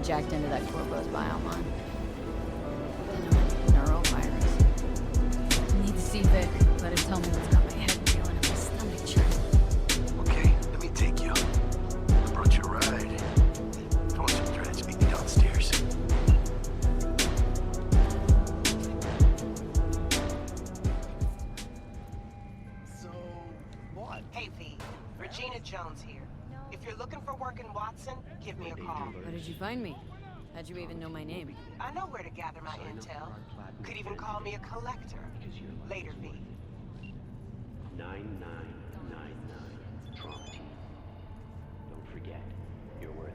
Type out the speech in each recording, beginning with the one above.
jacked into that Corpo's biomon. Neurovirus. I need to see Vic. Let him tell me what's got my head reeling and my stomach churning. Okay, let me take you. I brought you a ride. Throw on some threads, meet me downstairs. So, what? Hey V, Regina Jones here. If you're looking for work in Watson, give me a call. How did you find me? How'd you even know my name? I know where to gather my intel. Could even call me a collector. Later, V. 9999 Trump team. Don't forget, you're worth it.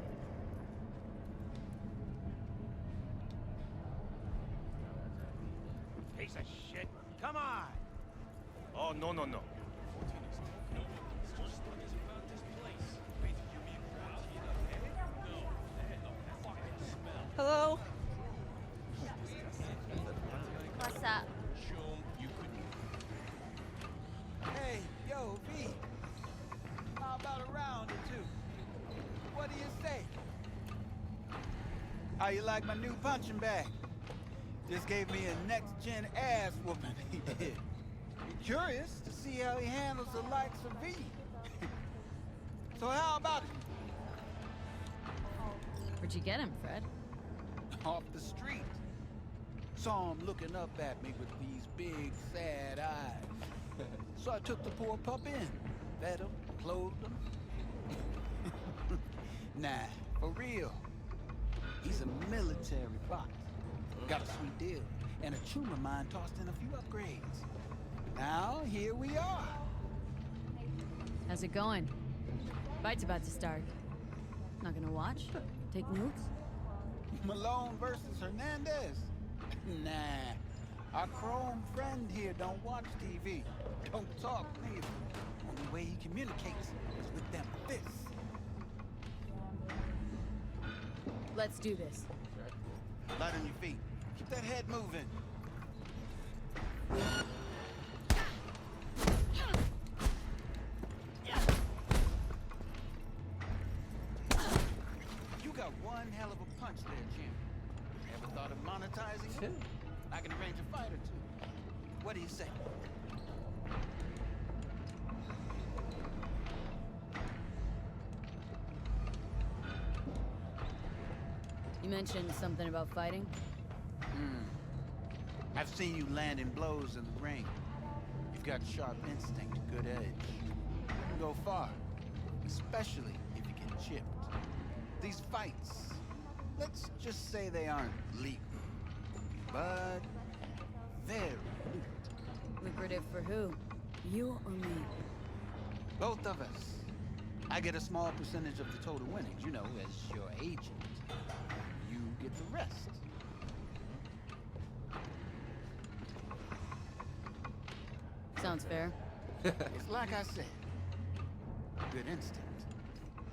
Piece of shit. Come on! Oh, no, no, no. Hello? What's up? Hey, yo, V. How about a round or two? What do you say? How you like my new punching bag? Just gave me a next-gen ass whooping. Curious to see how he handles the likes of V. So how about it? Where'd you get him, Fred? Off the street. Saw him looking up at me with these big, sad eyes. So I took the poor pup in. Fed him, clothed him. Nah, for real. He's a military bot. Got a sweet deal, and a tumor mine tossed in a few upgrades. Now, here we are. How's it going? Fight's about to start. Not gonna watch? Take notes? Malone versus Hernandez? Nah. Our chrome friend here don't watch TV. Don't talk neither. Only way he communicates is with them fists. Let's do this. Light on your feet. Keep that head moving. You got one hell of a punch there, Jim. Ever thought of monetizing it? I can arrange a fight or two. What do you say? You mentioned something about fighting? I've seen you landing blows in the ring. You've got sharp instinct, good edge. You can go far, especially if you get chipped. These fights, let's just say they aren't legal, but very lucrative. Lucrative for who? You or me? Both of us. I get a small percentage of the total winnings, you know, as your agent. You get the rest. Sounds fair. It's like I said. Good instinct.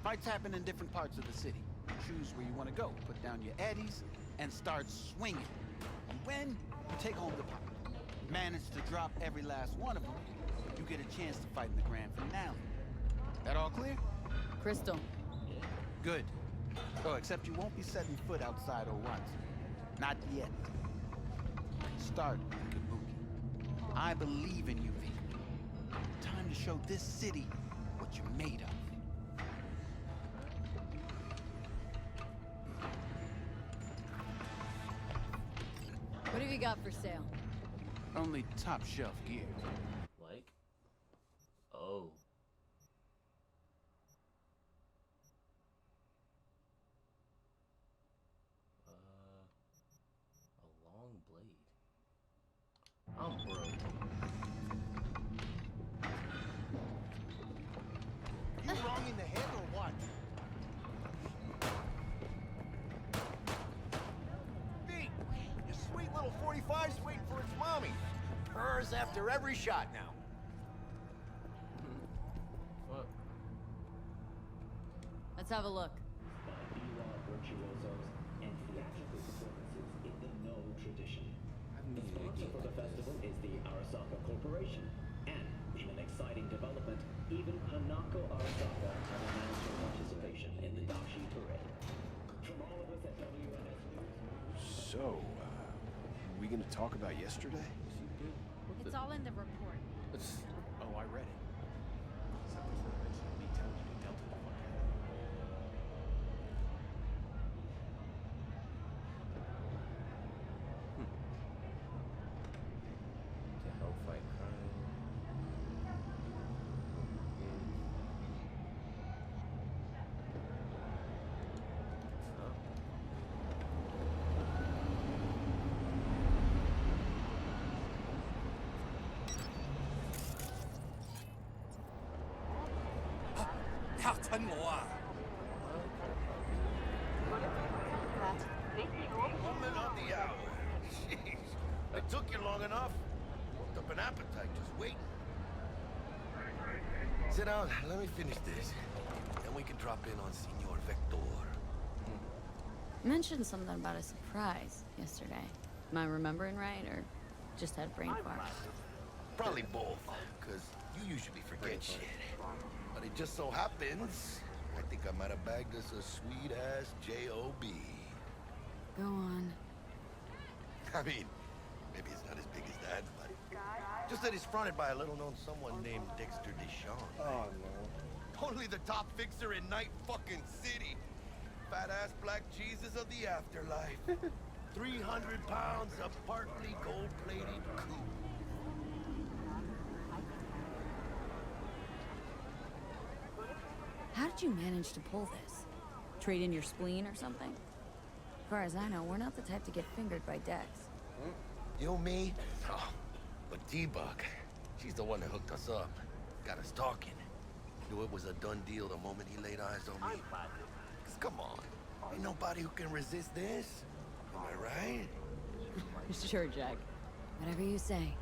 Fights happen in different parts of the city. Choose where you want to go. Put down your eddies and start swinging. And when you take home the pot, manage to drop every last one of them, you get a chance to fight in the grand finale. That all clear? Crystal. Good. Oh, except you won't be setting foot outside O1. Not yet. Start, Kabuki. I believe in you, V. Time to show this city what you're made of. What have you got for sale? Only top shelf gear. Like? Oh. A long blade. I'm broke. You wrong in the head or what? V, your sweet little 45's waiting for its mommy. Purrs after every shot now. What? Let's have a look. Virtuosos and theatrical performances in the No tradition. The sponsor for the festival is the Arasaka Corporation, and in an exciting development, even Hanako Arasaka has announced her participation in the Dashi Parade. From all of us at So, we gonna talk about yesterday? It's all in the report. Oh, I read it. To help fight crime. Woman of the hour. Jeez. It took you long enough. Worked up an appetite just waiting. Sit down. Let me finish this. Then we can drop in on Senor Vector. Mentioned something about a surprise yesterday. Am I remembering right, or just had brain fart? Probably both, because you usually forget shit. But it just so happens, I think I might have bagged us a sweet-ass J.O.B. Go on. I mean, maybe it's not as big as that, but just that it's fronted by a little-known someone named Dexter Deshawn. Oh, no. Only the top fixer in Night fucking City. Fat-ass black Jesus of the afterlife. 300 pounds of partly gold-plated coupe. How did you manage to pull this? Trade in your spleen or something? As far as I know, we're not the type to get fingered by Dex. You, me? Oh, but T-Bug, she's the one that hooked us up. Got us talking. Knew it was a done deal the moment he laid eyes on me. 'Cause come on, ain't nobody who can resist this. Am I right? Sure, Jack. Whatever you say.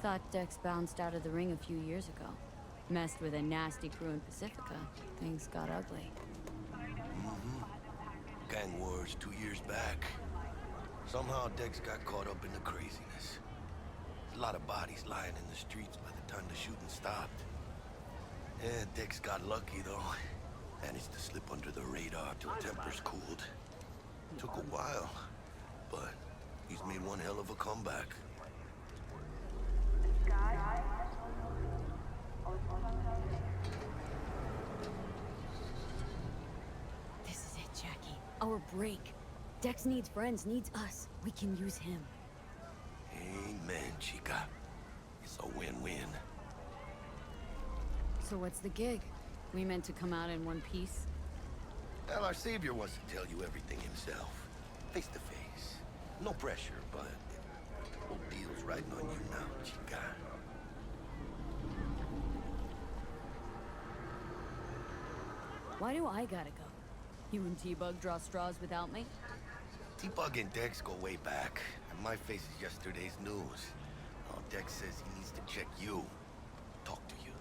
Thought Dex bounced out of the ring a few years ago. Messed with a nasty crew in Pacifica. Things got ugly. Gang wars 2 years back. Somehow Dex got caught up in the craziness. There's a lot of bodies lying in the streets by the time the shooting stopped. Yeah, Dex got lucky though. Managed to slip under the radar till tempers cooled. Took a while, but he's made one hell of a comeback. This is it, Jackie. Our break. Dex needs friends, needs us. We can use him. Amen, chica. It's a win-win. So what's the gig? We meant to come out in one piece? Well, our savior wants to tell you everything himself. Face to face. No pressure, but whole deal's riding on you now, chica. Why do I gotta go? You and T-Bug draw straws without me? T-Bug and Dex go way back, and my face is yesterday's news. Oh, Dex says he needs to check you. Talk to you.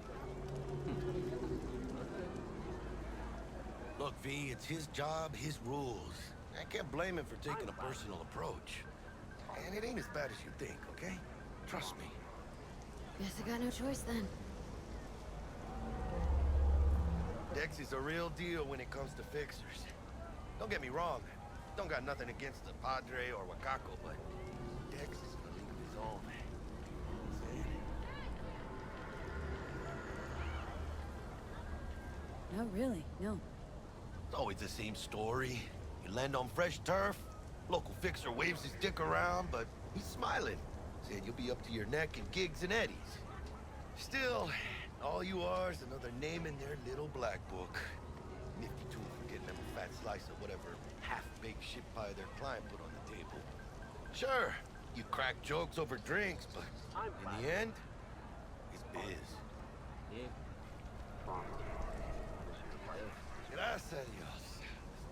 Look, V, it's his job, his rules. I can't blame him for taking a personal approach. And it ain't as bad as you think, okay? Trust me. Guess I got no choice then. Dex is a real deal when it comes to fixers. Don't get me wrong. Don't got nothing against the Padre or Wakako, but Dex is in a league of his own. No, really, no. It's always the same story. You land on fresh turf, local fixer waves his dick around, but he's smiling, saying you'll be up to your neck in gigs and eddies. Still, all you are is another name in their little black book. Nifty too for getting them a fat slice of whatever half-baked shit pie their client put on the table. Sure, you crack jokes over drinks, but in the end, it's biz. Gracias a Dios.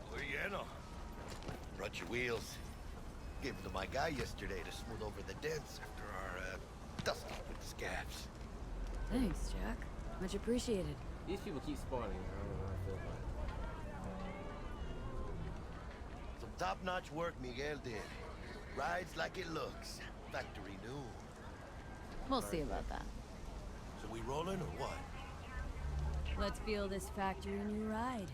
Estoy lleno. Brought your wheels. Gave them to my guy yesterday to smooth over the dents after our dusting with the scabs. Thanks, Jack. Much appreciated. These people keep spawning. I don't know how I feel about it. Some top-notch work Miguel did. Rides like it looks. Factory new. We'll see about that. So we rolling or what? Let's feel this factory new ride.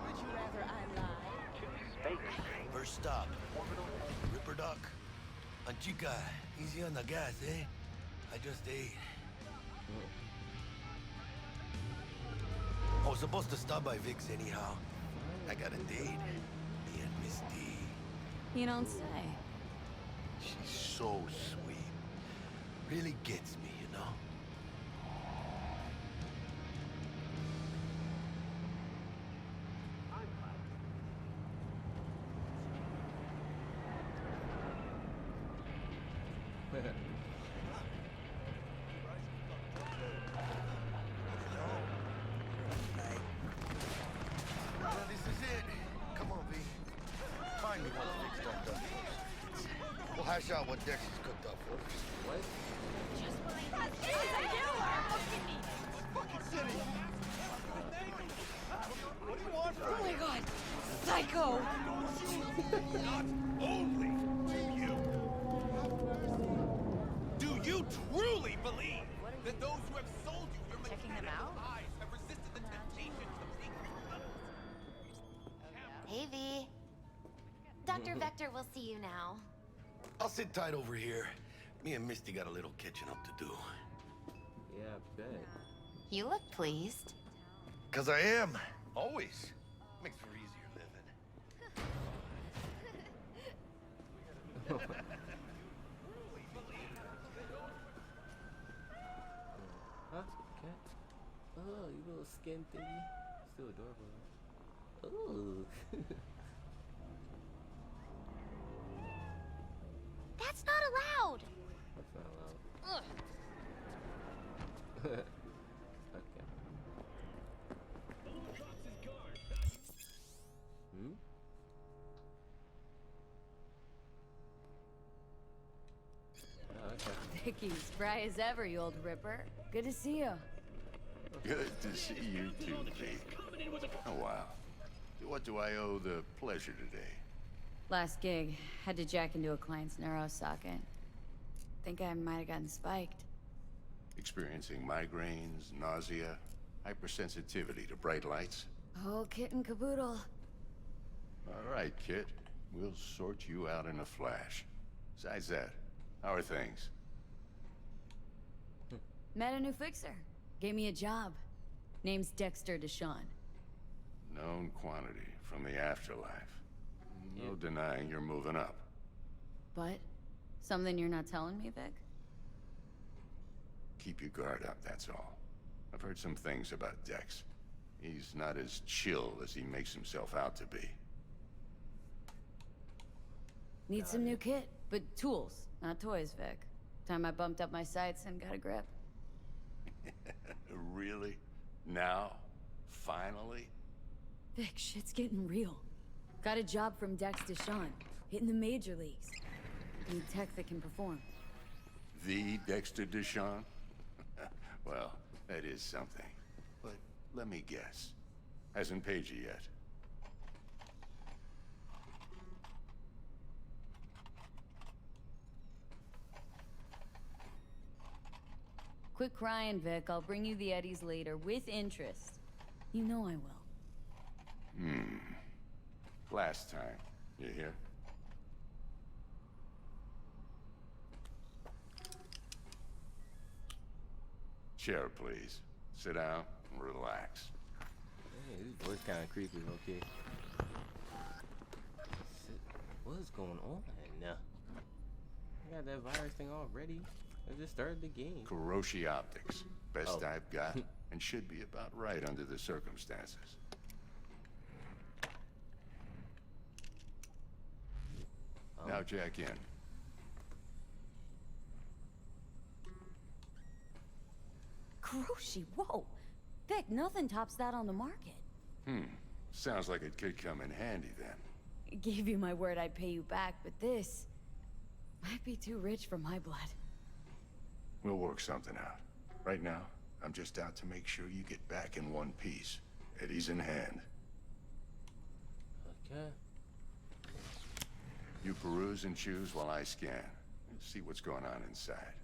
Would you rather I lied? First stop. Ripper Duck. Anchica, easy on the gas, eh? I just ate. I was supposed to stop by Vic's anyhow. I got a date. Me and Misty. You don't say. She's so sweet. Really gets me, you know? Well, this is it. Come on, V. Find me what Vic's talked up for us. We'll hash out what Dex has cooked up for us. What? Oh my god! Psycho! Only you. Do you truly believe that those who have sold you your mechanical eyes have resisted the temptation of taking Hey, V. Dr. Vector will see you now. I'll sit tight over here. Me and Misty got a little catching up to do. Yeah, I bet. You look pleased. 'Cause I am. Always. Makes for easier living. Huh? Cat? Oh, you little skin thingy. Still adorable. Ooh. That's not allowed. That's not allowed. Okay. Hmm? Oh, okay. Vicky, spry as ever, you old ripper. Good to see you. Good to see you too, V. Oh, wow. What do I owe the pleasure today? Last gig, had to jack into a client's neuro socket. Think I might have gotten spiked. Experiencing migraines, nausea, hypersensitivity to bright lights? Oh, kit and caboodle. All right, Kit. We'll sort you out in a flash. Besides that, how are things? Met a new fixer. Gave me a job. Name's Dexter Deshawn. Known quantity from the afterlife. No denying you're moving up. But? Something you're not telling me, Vic? Keep your guard up, that's all. I've heard some things about Dex. He's not as chill as he makes himself out to be. Need some new kit, but tools, not toys, Vic. Time I bumped up my sights and got a grip. Really? Now? Finally? Vic, shit's getting real. Got a job from Dex Deshawn, hitting the major leagues. Need tech that can perform. The Dexter Deshawn? Well, that is something. But let me guess. Hasn't paid you yet. Quit crying, Vic. I'll bring you the eddies later, with interest. You know I will. Last time. You hear? Chair, please. Sit down and relax. Hey, this voice kind of creepy, okay? What is going on now? I got that virus thing already. I just started the game. Kuroshi Optics. Best Oh. I've got, and should be about right under the circumstances. Now jack in. Kuroshi, whoa! Vic, nothing tops that on the market. Sounds like it could come in handy then. Gave you my word I'd pay you back, but this might be too rich for my blood. We'll work something out. Right now, I'm just out to make sure you get back in one piece. Eddie's in hand. Okay. You peruse and choose while I scan. See what's going on inside.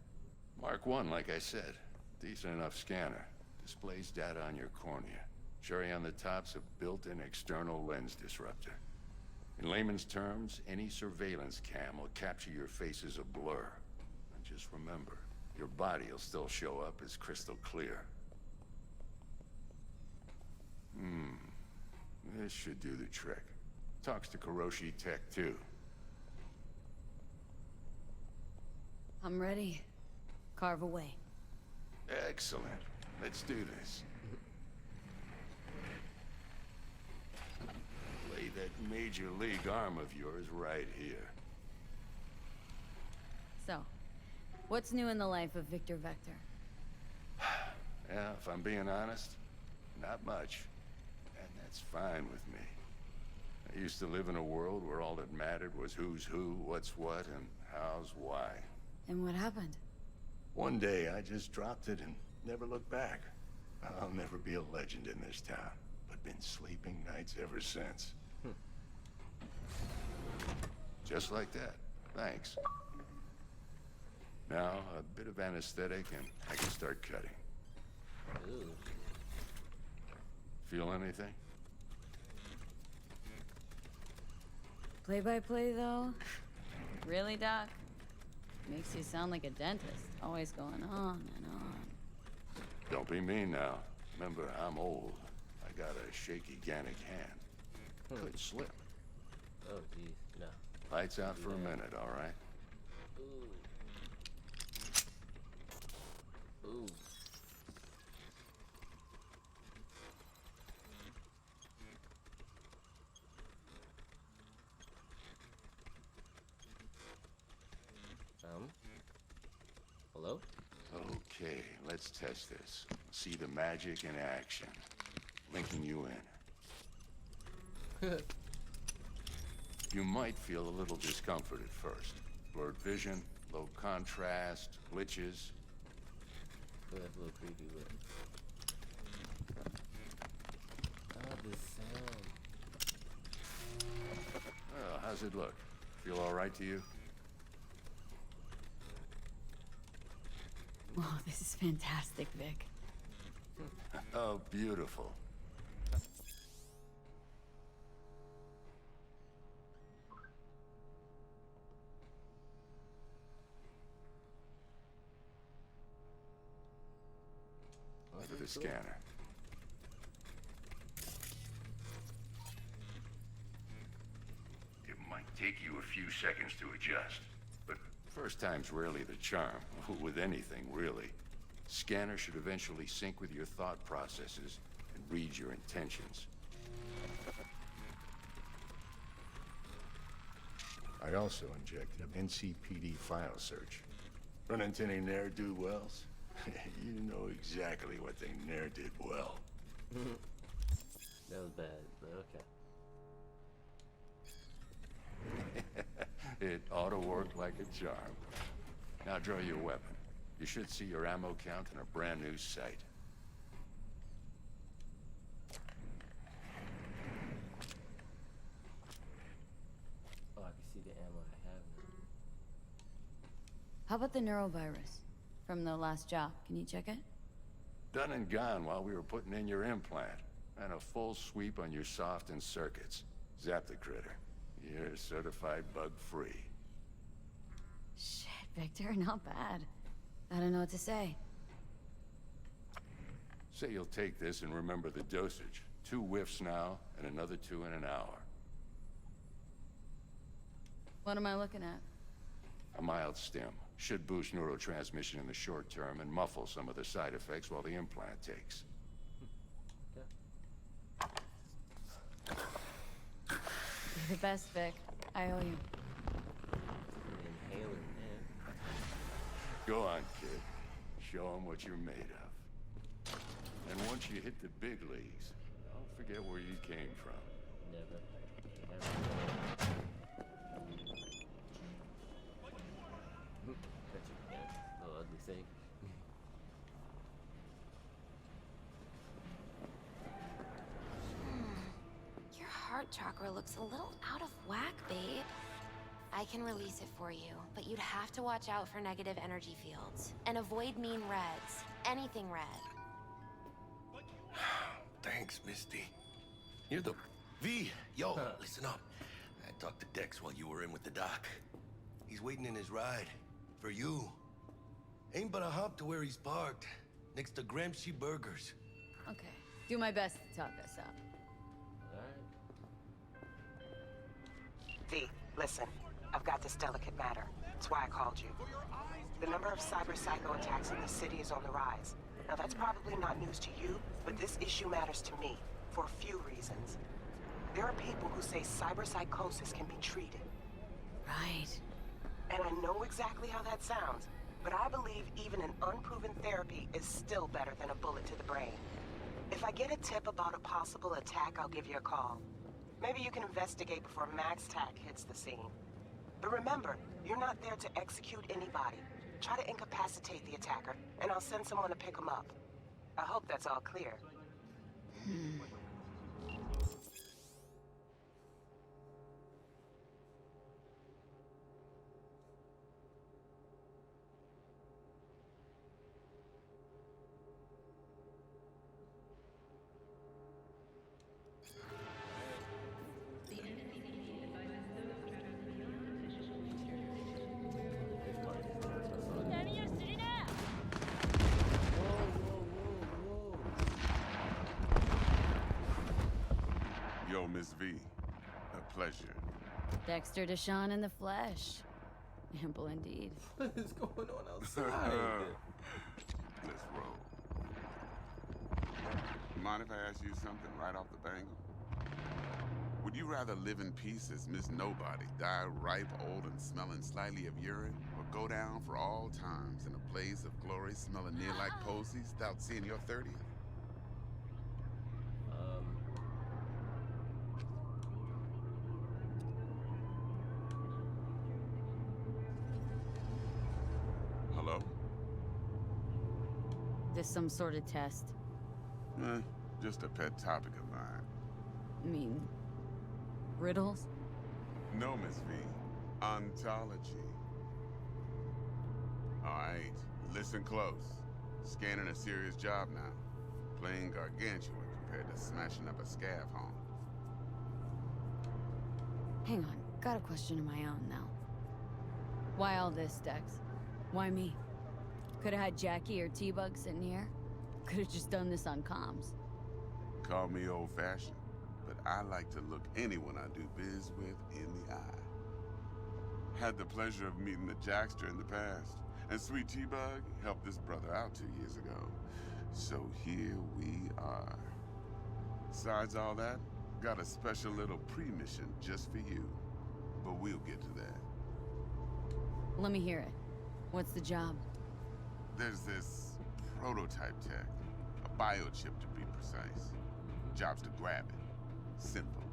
Mark 1, like I said. Decent enough scanner. Displays data on your cornea. Cherry on the top's a built-in external lens disruptor. In layman's terms, any surveillance cam will capture your face as a blur. And just remember, your body will still show up as crystal clear. This should do the trick. Talks to Kuroshi Tech, too. I'm ready. Carve away. Excellent. Let's do this. Lay that major league arm of yours right here. So, what's new in the life of Victor Vector? Yeah, if I'm being honest, not much. And that's fine with me. I used to live in a world where all that mattered was who's who, what's what, and how's why. And what happened? One day, I just dropped it and never looked back. I'll never be a legend in this town, but been sleeping nights ever since. Just like that. Thanks. Now, a bit of anesthetic and I can start cutting. Ooh. Feel anything? Play-by-play, though? Really, Doc? Makes you sound like a dentist, always going on and on. Don't be mean now. Remember, I'm old. I got a shaky Gannic hand. Could slip. Oh, geez, no. Lights out for a minute, all right? Ooh. Ooh. Hello? Okay, let's test this. See the magic in action. Linking you in. You might feel a little discomfort at first. Blurred vision, low contrast, glitches. Oh, that's a little creepy, but... Oh, this sound. Well, how's it look? Feel all right to you? Oh, this is fantastic, Vic. Oh, beautiful. Over the scanner. It might take you a few seconds to adjust, but first time's rarely the charm, with anything, really. Scanner should eventually sync with your thought processes and read your intentions. I also injected an NCPD file search. Run into any ne'er-do-wells? You know exactly what they ne'er did well. That was bad, but okay. It ought to work like a charm. Now draw your weapon. You should see your ammo count in a brand new sight. Oh, I can see the ammo I have now. How about the neurovirus from the last job? Can you check it? Done and gone while we were putting in your implant. And a full sweep on your soft and circuits. Zap the critter. You're certified bug-free. Shit, Victor, not bad. I don't know what to say. Say you'll take this and remember the dosage. 2 whiffs now, and another 2 in an hour. What am I looking at? A mild stim. Should boost neurotransmission in the short term and muffle some of the side effects while the implant takes. You're the best, Vic. I owe you. Inhaler, man. Go on, kid. Show them what you're made of. And once you hit the big leagues, don't forget where you came from. Never. Little ugly thing. heart chakra looks a little out of whack, babe. I can release it for you, but you'd have to watch out for negative energy fields. And avoid mean reds. Anything red. Thanks, Misty. You're the... V, yo, listen up. I talked to Dex while you were in with the doc. He's waiting in his ride. For you. Ain't but a hop to where he's parked. Next to Gramsci Burgers. Okay. Do my best to talk us up. V, listen. I've got this delicate matter. That's why I called you. The number of cyber psycho attacks in the city is on the rise. Now that's probably not news to you, but this issue matters to me for a few reasons. There are people who say cyberpsychosis can be treated. Right. And I know exactly how that sounds, but I believe even an unproven therapy is still better than a bullet to the brain. If I get a tip about a possible attack, I'll give you a call. Maybe you can investigate before Max Tack hits the scene. But remember, you're not there to execute anybody. Try to incapacitate the attacker, and I'll send someone to pick him up. I hope that's all clear. Yo, Miss V. A pleasure. Dexter Deshawn in the flesh. Ample indeed. What is going on outside? Let's roll. Mind if I ask you something right off the bangle? Would you rather live in peace as Miss Nobody, die ripe, old, and smelling slightly of urine, or go down for all times in a blaze of glory smelling near like posies without seeing your 30th? Hello? This some sort of test? Just a pet topic of mine. I mean, riddles? No, Miss V. Ontology. All right, listen close. Scanning a serious job now. Playing gargantuan compared to smashing up a scav home. Hang on, got a question of my own now. Why all this, Dex? Why me? Could've had Jackie or T-Bug sitting here. Could've just done this on comms. Call me old-fashioned, but I like to look anyone I do biz with in the eye. Had the pleasure of meeting the Jackster in the past, and Sweet T-Bug helped this brother out 2 years ago. So here we are. Besides all that, got a special little pre-mission just for you. But we'll get to that. Let me hear it. What's the job? There's this prototype tech, a biochip to be precise. Job's to grab it. Simple.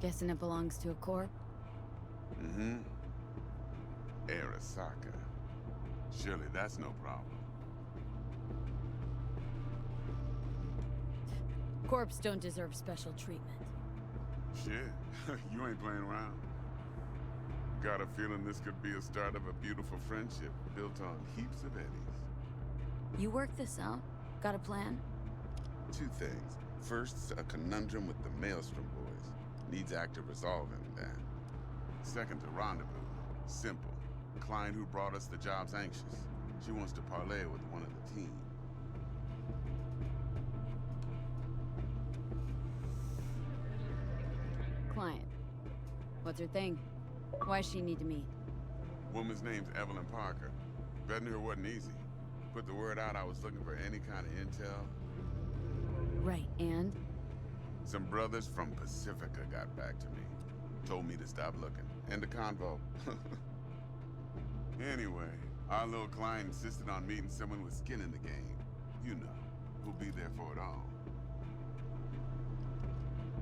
Guessing it belongs to a corp? Mm-hmm. Arasaka. Surely that's no problem. Corps don't deserve special treatment. Shit, you ain't playing around. Got a feeling this could be a start of a beautiful friendship built on heaps of eddies. You work this out? Got a plan? 2 things. First, a conundrum with the Maelstrom boys. Needs active resolving that. Second, a rendezvous. Simple. Client who brought us the job's anxious. She wants to parlay with one of the team. Client. What's her thing? Why's she need to meet? Woman's name's Evelyn Parker. Betting her wasn't easy. Put the word out I was looking for any kind of intel. Right, and? Some brothers from Pacifica got back to me. Told me to stop looking. End the convo. Anyway, our little client insisted on meeting someone with skin in the game. You know, who'll be there for it all.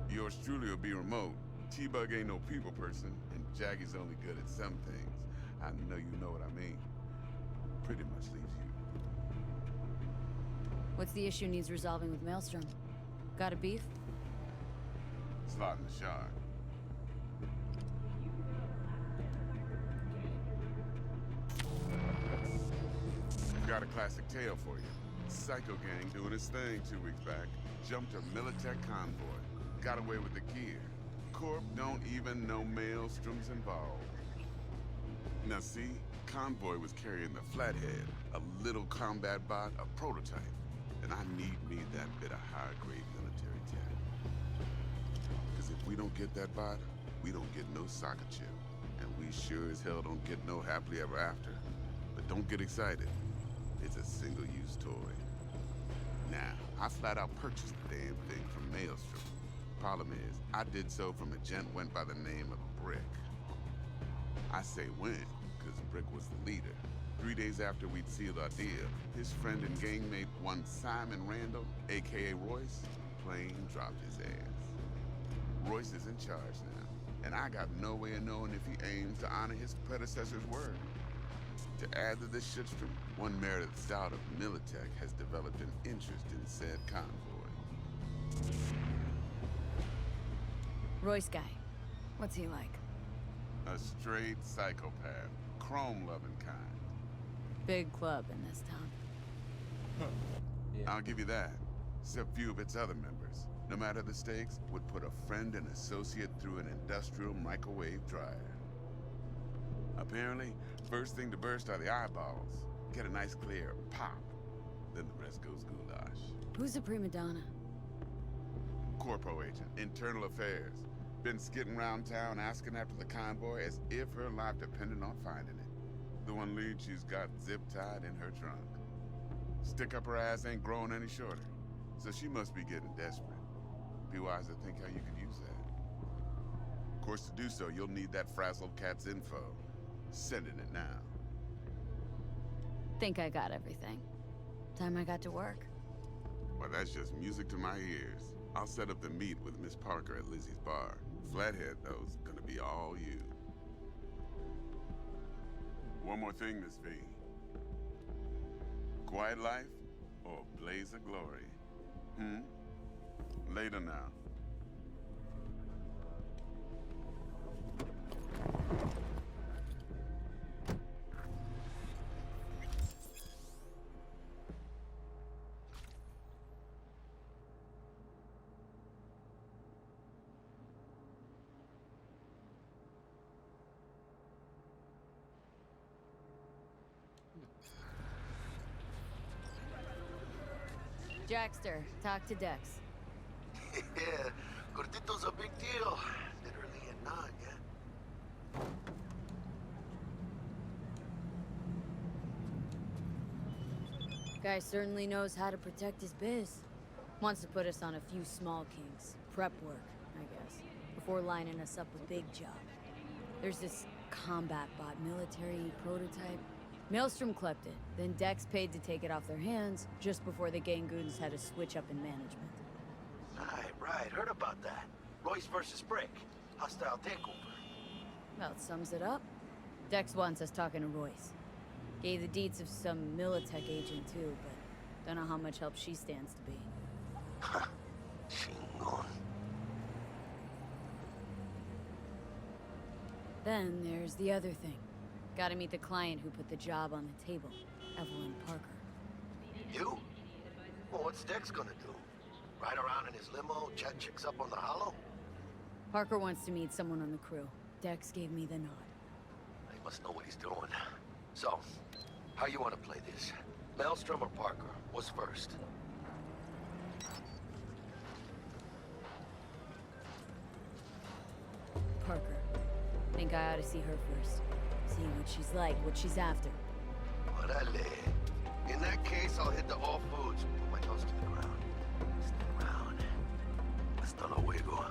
Yours truly will be remote. T-Bug ain't no people person, and Jackie's only good at some things. I know you know what I mean. Pretty much leaves you. What's the issue needs resolving with Maelstrom? Got a beef? slotting the shark. Got a classic tale for you. Psycho gang doing his thing 2 weeks back. Jumped a Militech convoy. Got away with the gear. Corp don't even know Maelstrom's involved. Now see, convoy was carrying the Flathead, a little combat bot, a prototype. And I need me that bit of high-grade military tech. Because if we don't get that bot, we don't get no soccer chip. And we sure as hell don't get no happily ever after. But don't get excited. It's a single-use toy. Now, I flat out purchased the damn thing from Maelstrom. Problem is, I did so from a gent went by the name of Brick. I say when, because Brick was the leader. 3 days after we'd sealed our deal, his friend and gangmate, one Simon Randall, aka Royce, plain dropped his ass. Royce is in charge now, and I got no way of knowing if he aims to honor his predecessor's word. To add to this shitstorm, one Meredith out of Militech has developed an interest in said convoy. Royce guy. What's he like? A straight psychopath. Chrome-loving kind. Big club in this town. Yeah. I'll give you that. Except few of its other members, no matter the stakes, would put a friend and associate through an industrial microwave dryer. Apparently, first thing to burst are the eyeballs. Get a nice clear pop. Then the rest goes goulash. Who's the prima donna? Corpo agent, internal affairs. Been skidding around town asking after the convoy as if her life depended on finding it. The one lead she's got zip-tied in her trunk. Stick up her ass ain't growing any shorter. So she must be getting desperate. Be wise to think how you could use that. Of course, to do so, you'll need that frazzled cat's info. Sending it now. Think I got everything. Time I got to work. Well, that's just music to my ears. I'll set up the meet with Miss Parker at Lizzie's bar. Flathead, though, is gonna be all you. One more thing, Miss V. Quiet life or blaze of glory? Later now. Jackster, talk to Dex. Yeah, Gordito's a big deal. Literally and not, yeah? Guy certainly knows how to protect his biz. Wants to put us on a few small kinks. Prep work, I guess. Before lining us up a big job. There's this combat bot military prototype. Maelstrom clept it, then Dex paid to take it off their hands just before the Gangoons had a switch up in management. Right, heard about that. Royce versus Brick. Hostile takeover. About sums it up. Dex wants us talking to Royce. Gave the deets of some Militech agent too, but don't know how much help she stands to be. Huh. Chingon. Then there's the other thing. Gotta meet the client who put the job on the table, Evelyn Parker. You? Well, what's Dex gonna do? Ride around in his limo, chat chicks up on the hollow? Parker wants to meet someone on the crew. Dex gave me the nod. He must know what he's doing. So, how you want to play this? Maelstrom or Parker? What's first? Parker. Think I ought to see her first. See what she's like, what she's after. Orale. In that case, I'll hit the all foods. Put my nose to the ground. Stay around. Hasta luego.